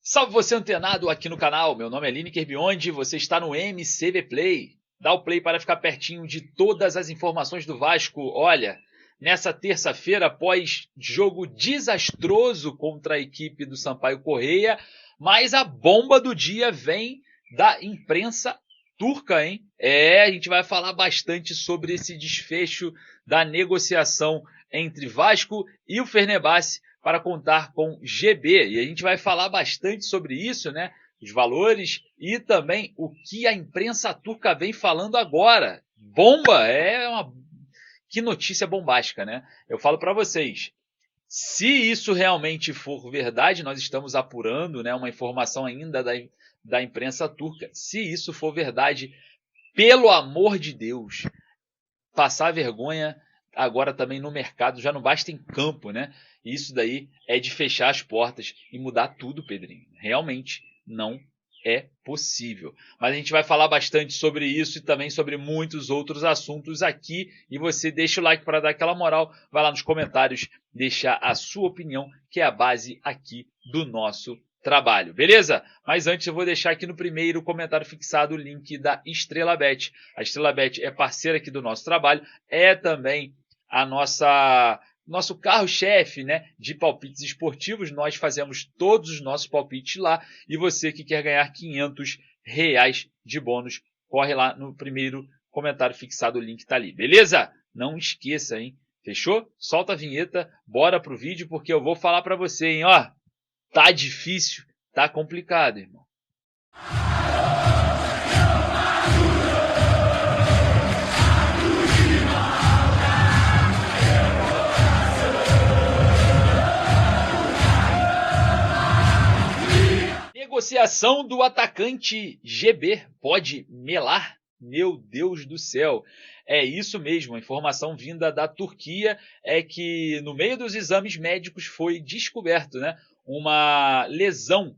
Salve você antenado aqui no canal, meu nome é Lineker Biondi, você está no MCV Play. Dá o play para ficar pertinho de todas as informações do Vasco. Olha, nessa terça-feira, após jogo desastroso contra a equipe do Sampaio Corrêa, mas a bomba do dia vem da imprensa turca, hein? A gente vai falar bastante sobre esse desfecho da negociação entre Vasco e o Fenerbahçe para contar com GB. E a gente vai falar bastante sobre isso, né? Os valores e também o que a imprensa turca vem falando agora. Bomba! Que notícia bombástica, né? Eu falo para vocês. Se isso realmente for verdade, nós estamos apurando, né, uma informação ainda da imprensa turca. Se isso for verdade, pelo amor de Deus, passar vergonha agora também no mercado, já não basta em campo, né? Isso daí é de fechar as portas e mudar tudo, Pedrinho. Realmente não é possível. Mas a gente vai falar bastante sobre isso e também sobre muitos outros assuntos aqui. E você deixa o like para dar aquela moral, vai lá nos comentários deixar a sua opinião, que é a base aqui do nosso trabalho, beleza? Mas antes eu vou deixar aqui no primeiro comentário fixado o link da Estrela Bet. A Estrela Bet é parceira aqui do nosso trabalho, é também a nosso carro-chefe, né, de palpites esportivos. Nós fazemos todos os nossos palpites lá e você que quer ganhar R$ 500 de bônus, corre lá no primeiro comentário fixado, o link está ali, beleza? Não esqueça, hein? Fechou? Solta a vinheta, bora pro vídeo porque eu vou falar para você, hein, ó. Tá difícil, tá complicado, irmão. Negociação do atacante GB pode melar? Meu Deus do céu. É isso mesmo, a informação vinda da Turquia é que no meio dos exames médicos foi descoberto, né, uma lesão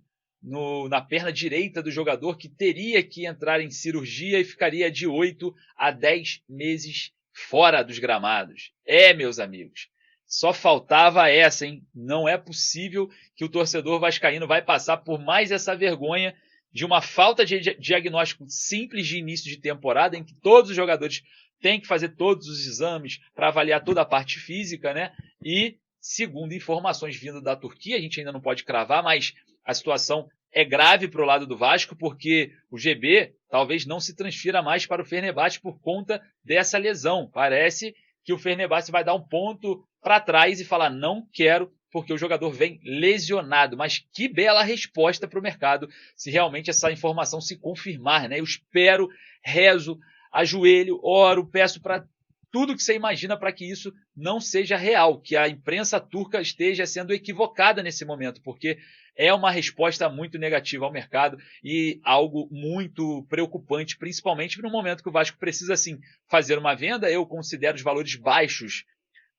na perna direita do jogador que teria que entrar em cirurgia e ficaria de 8 a 10 meses fora dos gramados. Meus amigos, só faltava essa, hein? Não é possível que o torcedor vascaíno vai passar por mais essa vergonha de uma falta de diagnóstico simples de início de temporada, em que todos os jogadores têm que fazer todos os exames para avaliar toda a parte física, né? E, segundo informações vindo da Turquia, a gente ainda não pode cravar, mas a situação é grave para o lado do Vasco, porque o GB talvez não se transfira mais para o Fenerbahçe por conta dessa lesão. Parece que o Fenerbahçe vai dar um ponto para trás e falar não quero, porque o jogador vem lesionado. Mas que bela resposta para o mercado, se realmente essa informação se confirmar, né? Eu espero, rezo, ajoelho, oro, peço para tudo que você imagina para que isso não seja real, que a imprensa turca esteja sendo equivocada nesse momento, porque é uma resposta muito negativa ao mercado e algo muito preocupante, principalmente no momento que o Vasco precisa, sim, fazer uma venda. Eu considero os valores baixos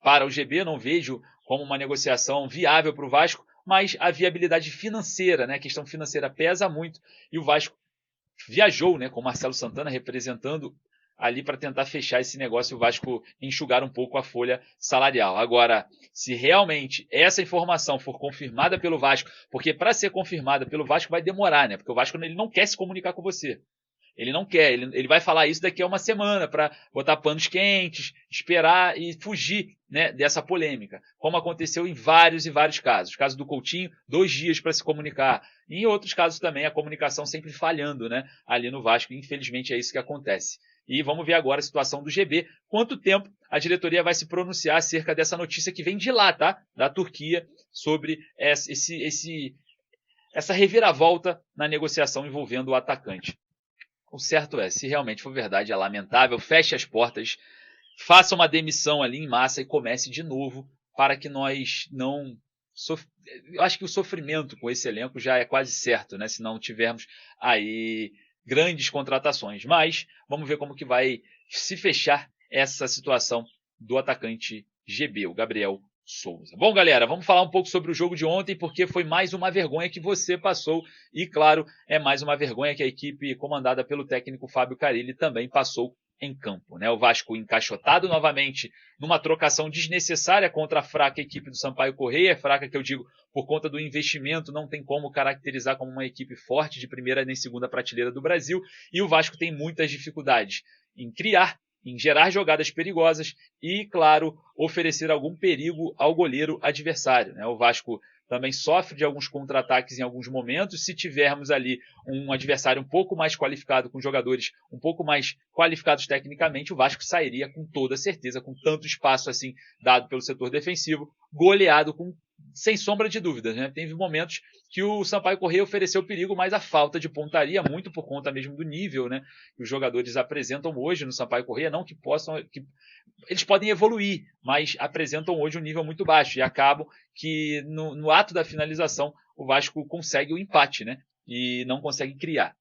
para o GB, não vejo como uma negociação viável para o Vasco, mas a viabilidade financeira, né, a questão financeira pesa muito e o Vasco viajou, né, com o Marcelo Santana representando ali para tentar fechar esse negócio e o Vasco enxugar um pouco a folha salarial. Agora, se realmente essa informação for confirmada pelo Vasco, porque para ser confirmada pelo Vasco vai demorar, né? Porque o Vasco ele não quer se comunicar com você. Ele não quer, ele vai falar isso daqui a uma semana para botar panos quentes, esperar e fugir, né, dessa polêmica, como aconteceu em vários e vários casos. O caso do Coutinho, 2 dias para se comunicar. E em outros casos também a comunicação sempre falhando, né, ali no Vasco. Infelizmente é isso que acontece. E vamos ver agora a situação do GB. Quanto tempo a diretoria vai se pronunciar acerca dessa notícia que vem de lá, tá? Da Turquia, sobre essa reviravolta na negociação envolvendo o atacante. O certo é, se realmente for verdade, é lamentável, feche as portas, faça uma demissão ali em massa e comece de novo para que nós não... Eu acho que o sofrimento com esse elenco já é quase certo, né? Se não tivermos aí grandes contratações. Mas vamos ver como que vai se fechar essa situação do atacante GB, o Gabriel Souza. Bom, galera, vamos falar um pouco sobre o jogo de ontem, porque foi mais uma vergonha que você passou e, claro, é mais uma vergonha que a equipe comandada pelo técnico Fábio Carille também passou em campo, né? O Vasco encaixotado novamente numa trocação desnecessária contra a fraca equipe do Sampaio Corrêa, fraca que eu digo por conta do investimento, não tem como caracterizar como uma equipe forte de primeira nem segunda prateleira do Brasil, e o Vasco tem muitas dificuldades em criar, em gerar jogadas perigosas e, claro, oferecer algum perigo ao goleiro adversário, né? O Vasco também sofre de alguns contra-ataques em alguns momentos. Se tivermos ali um adversário um pouco mais qualificado, com jogadores um pouco mais qualificados tecnicamente, o Vasco sairia com toda certeza, com tanto espaço assim dado pelo setor defensivo, goleado sem sombra de dúvidas, né? Teve momentos que o Sampaio Corrêa ofereceu perigo, mas a falta de pontaria, muito por conta mesmo do nível, né, que os jogadores apresentam hoje no Sampaio Corrêa, não que possam... eles podem evoluir, mas apresentam hoje um nível muito baixo e acabam que no ato da finalização o Vasco consegue o empate, né, e não consegue criar.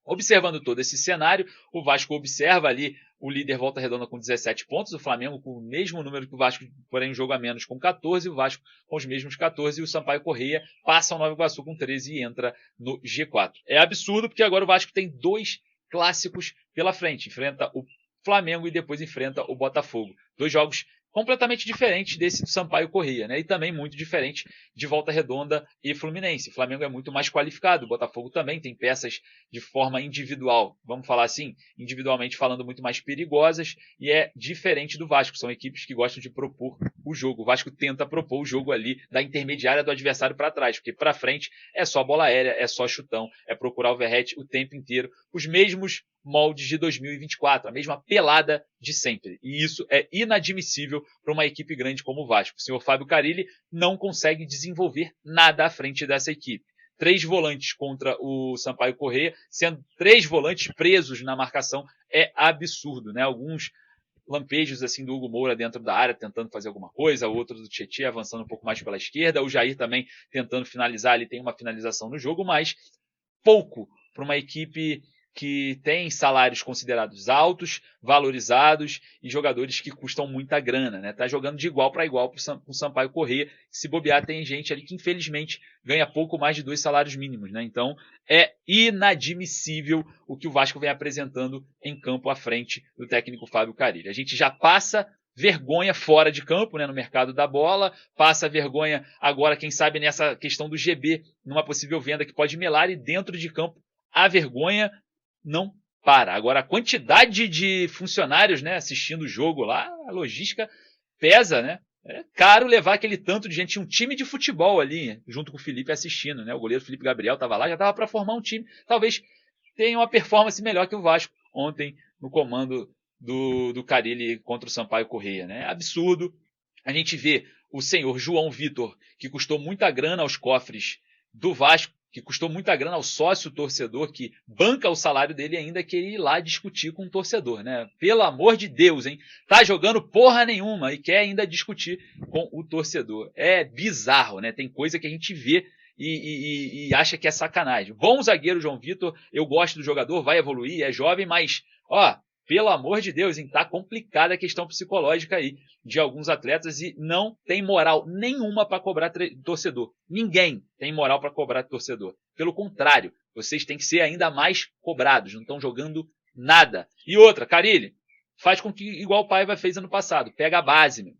Observando todo esse cenário, o Vasco observa ali o líder Volta Redonda com 17 pontos, o Flamengo com o mesmo número que o Vasco, porém um jogo a menos com 14, o Vasco com os mesmos 14 e o Sampaio Corrêa passa ao Nova Iguaçu com 13 e entra no G4. É absurdo porque agora o Vasco tem 2 clássicos pela frente, enfrenta o Flamengo e depois enfrenta o Botafogo. 2 jogos completamente diferentes desse do Sampaio Corrêa, né? E também muito diferente de Volta Redonda e Fluminense. O Flamengo é muito mais qualificado, o Botafogo também tem peças de forma individual, vamos falar assim, individualmente falando, muito mais perigosas, e é diferente do Vasco, são equipes que gostam de propor o jogo. O Vasco tenta propor o jogo ali da intermediária do adversário para trás, porque para frente é só bola aérea, é só chutão, é procurar o verrete o tempo inteiro, os mesmos moldes de 2024, a mesma pelada de sempre. E isso é inadmissível para uma equipe grande como o Vasco. O senhor Fábio Carille não consegue desenvolver nada à frente dessa equipe. 3 volantes contra o Sampaio Corrêa, sendo 3 volantes presos na marcação, é absurdo, né? Alguns lampejos assim do Hugo Moura dentro da área tentando fazer alguma coisa, o outro do Tietê avançando um pouco mais pela esquerda, o Jair também tentando finalizar, ele tem uma finalização no jogo, mas pouco para uma equipe que tem salários considerados altos, valorizados e jogadores que custam muita grana, né? Tá jogando de igual para igual com o Sampaio Corrêa. Se bobear, tem gente ali que infelizmente ganha pouco mais de 2 salários mínimos, né? Então é inadmissível o que o Vasco vem apresentando em campo à frente do técnico Fábio Carille. A gente já passa vergonha fora de campo, né, no mercado da bola, passa vergonha agora, quem sabe, nessa questão do GB, numa possível venda que pode melar, e dentro de campo a vergonha não para. Agora, a quantidade de funcionários, né, assistindo o jogo lá, a logística pesa, né? É caro levar aquele tanto de gente. Tinha um time de futebol ali, junto com o Felipe assistindo, né? O goleiro Felipe Gabriel estava lá, já estava para formar um time. Talvez tenha uma performance melhor que o Vasco ontem no comando do Carille contra o Sampaio Corrêa, né? Absurdo. A gente vê o senhor João Vitor, que custou muita grana aos cofres do Vasco, que custou muita grana ao sócio torcedor, que banca o salário dele, ainda querer ir lá discutir com o torcedor, né? Pelo amor de Deus, hein? Tá jogando porra nenhuma e quer ainda discutir com o torcedor. É bizarro, né? Tem coisa que a gente vê e acha que é sacanagem. Bom zagueiro João Vitor, eu gosto do jogador, vai evoluir, é jovem, mas, ó, pelo amor de Deus, hein? Tá complicada a questão psicológica aí de alguns atletas e não tem moral nenhuma para cobrar torcedor. Ninguém tem moral para cobrar torcedor. Pelo contrário, vocês têm que ser ainda mais cobrados. Não estão jogando nada. E outra, Carille, faz com que igual o Paiva fez ano passado. Pega a base, meu.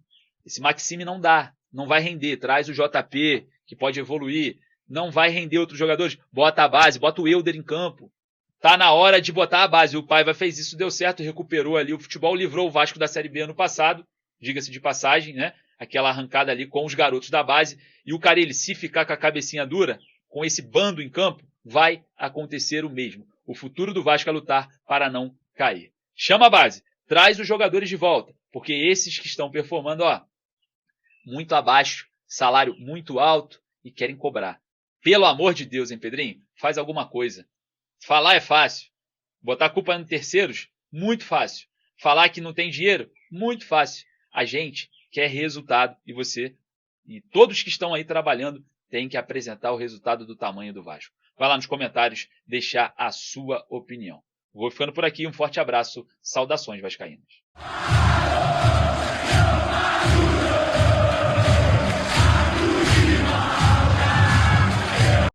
Esse Maxime não dá. Não vai render. Traz o JP, que pode evoluir. Não vai render outros jogadores. Bota a base, bota o Elder em campo. Tá na hora de botar a base. O Paiva fez isso, deu certo, recuperou ali o futebol, livrou o Vasco da Série B ano passado, diga-se de passagem, né? Aquela arrancada ali com os garotos da base. E o Carille, se ficar com a cabecinha dura, com esse bando em campo, vai acontecer o mesmo. O futuro do Vasco é lutar para não cair. Chama a base, traz os jogadores de volta, porque esses que estão performando, ó, muito abaixo, salário muito alto e querem cobrar. Pelo amor de Deus, hein, Pedrinho? Faz alguma coisa. Falar é fácil. Botar a culpa em terceiros, muito fácil. Falar que não tem dinheiro, muito fácil. A gente quer resultado e você e todos que estão aí trabalhando têm que apresentar o resultado do tamanho do Vasco. Vai lá nos comentários deixar a sua opinião. Vou ficando por aqui, um forte abraço, saudações vascaínas.